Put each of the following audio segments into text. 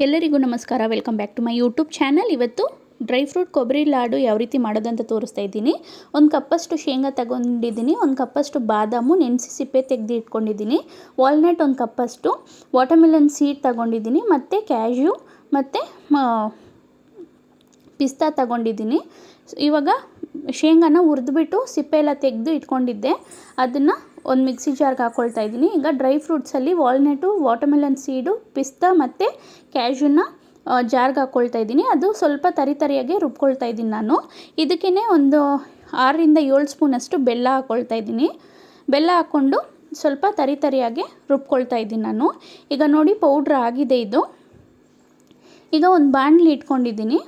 ಎಲ್ಲರಿಗೂ ನಮಸ್ಕಾರ. Welcome back to my YouTube channel. ಇವತ್ತು ಡ್ರೈ ಫ್ರೂಟ್ ಕೊಬ್ಬರಿ ಲಾಡು ಯಾವ ರೀತಿ ಮಾಡೋದಂತ ತೋರಿಸ್ತಾ ಇದ್ದೀನಿ. ಒಂದು ಕಪ್ಪಷ್ಟು ಶೇಂಗಾ ತಗೊಂಡಿದ್ದೀನಿ, ಒಂದು ಕಪ್ಪಷ್ಟು ಬಾದಾಮು ನೆನೆಸಿ ಸಿಪ್ಪೆ ತೆಗೆದು ಇಟ್ಕೊಂಡಿದ್ದೀನಿ, ವಾಲ್ನಟ್ ಒಂದು ಕಪ್ಪಷ್ಟು, ವಾಟರ್ಮೆಲನ್ ಸೀಡ್ ತಗೊಂಡಿದ್ದೀನಿ, ಮತ್ತು ಕ್ಯಾಶ್ಯೂ ಮತ್ತು ಪಿಸ್ತಾ ತಗೊಂಡಿದ್ದೀನಿ. ಇವಾಗ ಶೇಂಗಾನ ಹುರಿದ್ಬಿಟ್ಟು ಸಿಪ್ಪೆ ಎಲ್ಲ ತೆಗೆದು ಇಟ್ಕೊಂಡಿದ್ದೆ, ಅದನ್ನು ಒಂದು ಮಿಕ್ಸಿ ಜಾರ್ಗೆ ಹಾಕ್ಕೊಳ್ತಾ ಇದ್ದೀನಿ. ಈಗ ಡ್ರೈ ಫ್ರೂಟ್ಸಲ್ಲಿ ವಾಲ್ನಟು, ವಾಟರ್ಮೆಲನ್ ಸೀಡು, ಪಿಸ್ತಾ ಮತ್ತು ಕ್ಯಾಶ್ಯೂನ ಜಾರ್ಗೆ ಹಾಕ್ಕೊಳ್ತಾ ಇದ್ದೀನಿ. ಅದು ಸ್ವಲ್ಪ ತರಿಯಾಗಿ ರುಬ್ಕೊಳ್ತಾ ಇದ್ದೀನಿ ನಾನು. ಇದಕ್ಕೇ ಒಂದು 6ರಿಂದ 7 ಸ್ಪೂನಷ್ಟು ಬೆಲ್ಲ ಹಾಕ್ಕೊಳ್ತಾ ಇದ್ದೀನಿ. ಬೆಲ್ಲ ಹಾಕ್ಕೊಂಡು ಸ್ವಲ್ಪ ತರಿಯಾಗಿ ರುಬ್ಕೊಳ್ತಾ ಇದ್ದೀನಿ ನಾನು. ಈಗ ನೋಡಿ ಪೌಡ್ರ್ ಆಗಿದೆ ಇದು. ಈಗ ಒಂದು ಬಾಣಲಿ ಇಟ್ಕೊಂಡಿದ್ದೀನಿ.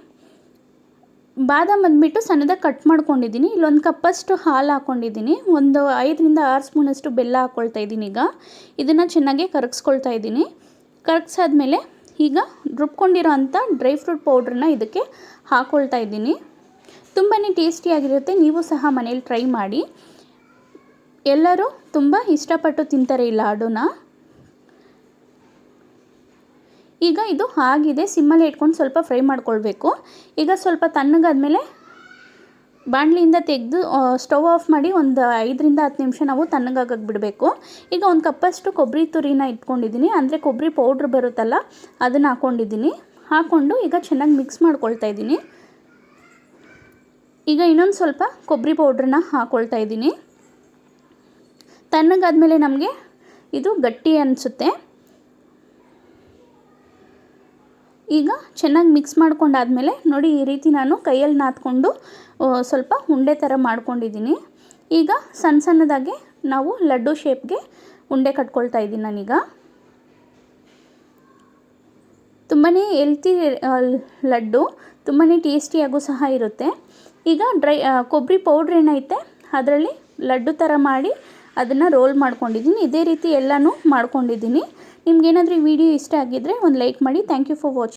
ಬಾದಾಮ್ ಬಂದುಬಿಟ್ಟು ಸಣ್ಣದಾಗಿ ಕಟ್ ಮಾಡ್ಕೊಂಡಿದ್ದೀನಿ. ಇಲ್ಲೊಂದು ಕಪ್ಪಷ್ಟು ಹಾಲು ಹಾಕ್ಕೊಂಡಿದ್ದೀನಿ, ಒಂದು 5ರಿಂದ 6 ಸ್ಪೂನಷ್ಟು ಬೆಲ್ಲ ಹಾಕ್ಕೊಳ್ತಾ ಇದ್ದೀನಿ. ಈಗ ಇದನ್ನು ಚೆನ್ನಾಗಿ ಕರಗಿಸ್ಕೊಳ್ತಾ ಇದ್ದೀನಿ. ಕರಗಿಸಾದ್ಮೇಲೆ ಈಗ ರುಬ್ಕೊಂಡಿರೋ ಅಂಥ ಡ್ರೈ ಫ್ರೂಟ್ ಪೌಡ್ರನ್ನ ಇದಕ್ಕೆ ಹಾಕ್ಕೊಳ್ತಾ ಇದ್ದೀನಿ. ತುಂಬಾ ಟೇಸ್ಟಿಯಾಗಿರುತ್ತೆ, ನೀವು ಸಹ ಮನೇಲಿ ಟ್ರೈ ಮಾಡಿ. ಎಲ್ಲರೂ ತುಂಬ ಇಷ್ಟಪಟ್ಟು ತಿಂತಾರೆ ಈ ಲಾಡುನ. ಈಗ ಇದು ಆಗಿದೆ, ಸಿಮ್ಮಲ್ಲಿ ಇಟ್ಕೊಂಡು ಸ್ವಲ್ಪ ಫ್ರೈ ಮಾಡ್ಕೊಳ್ಬೇಕು. ಈಗ ಸ್ವಲ್ಪ ತಣ್ಣಗಾದ್ಮೇಲೆ ಬಾಣಲಿಯಿಂದ ತೆಗೆದು ಸ್ಟವ್ ಆಫ್ ಮಾಡಿ ಒಂದು 5ರಿಂದ 10 ನಿಮಿಷ ನಾವು ತಣ್ಣಗಾಗಕ್ಕೆ ಬಿಡಬೇಕು. ಈಗ ಒಂದು ಕಪ್ಪಷ್ಟು ಕೊಬ್ಬರಿ ತುರಿನ ಇಟ್ಕೊಂಡಿದ್ದೀನಿ, ಅಂದರೆ ಕೊಬ್ಬರಿ ಪೌಡ್ರ್ ಬರುತ್ತಲ್ಲ ಅದನ್ನು ಹಾಕ್ಕೊಂಡಿದ್ದೀನಿ. ಹಾಕ್ಕೊಂಡು ಈಗ ಚೆನ್ನಾಗಿ ಮಿಕ್ಸ್ ಮಾಡ್ಕೊಳ್ತಾ ಇದ್ದೀನಿ. ಈಗ ಇನ್ನೊಂದು ಸ್ವಲ್ಪ ಕೊಬ್ಬರಿ ಪೌಡ್ರನ್ನ ಹಾಕ್ಕೊಳ್ತಾ ಇದ್ದೀನಿ. ತಣ್ಣಗಾದ್ಮೇಲೆ ನಮಗೆ ಇದು ಗಟ್ಟಿ ಅನಿಸುತ್ತೆ. ಈಗ ಚೆನ್ನಾಗಿ ಮಿಕ್ಸ್ ಮಾಡ್ಕೊಂಡಾದಮೇಲೆ ನೋಡಿ, ಈ ರೀತಿ ನಾನು ಕೈಯಲ್ಲಿ ನಾದ್ಕೊಂಡು ಸ್ವಲ್ಪ ಉಂಡೆ ಥರ ಮಾಡ್ಕೊಂಡಿದ್ದೀನಿ. ಈಗ ಸಣ್ಣ ಸಣ್ಣದಾಗಿ ನಾವು ಲಡ್ಡು ಶೇಪ್ಗೆ ಉಂಡೆ ಕಟ್ಕೊಳ್ತಾ ಇದ್ದೀನಿ ನಾನೀಗ. ತುಂಬಾ ಹೆಲ್ತಿ ಲಡ್ಡು, ತುಂಬಾ ಟೇಸ್ಟಿಯಾಗೂ ಸಹ ಇರುತ್ತೆ. ಈಗ ಕೊಬ್ಬರಿ ಪೌಡ್ರ್ ಏನೈತೆ ಅದರಲ್ಲಿ ಲಡ್ಡು ಥರ ಮಾಡಿ ಅದನ್ನು ರೋಲ್ ಮಾಡ್ಕೊಂಡಿದ್ದೀನಿ. ಇದೇ ರೀತಿ ಎಲ್ಲನೂ ಮಾಡ್ಕೊಂಡಿದ್ದೀನಿ. ನಿಮ್ಗೇನಾದರೂ ಈ ವಿಡಿಯೋ ಇಷ್ಟ ಆಗಿದ್ದರೆ ಒಂದು ಲೈಕ್ ಮಾಡಿ. Thank you for watching.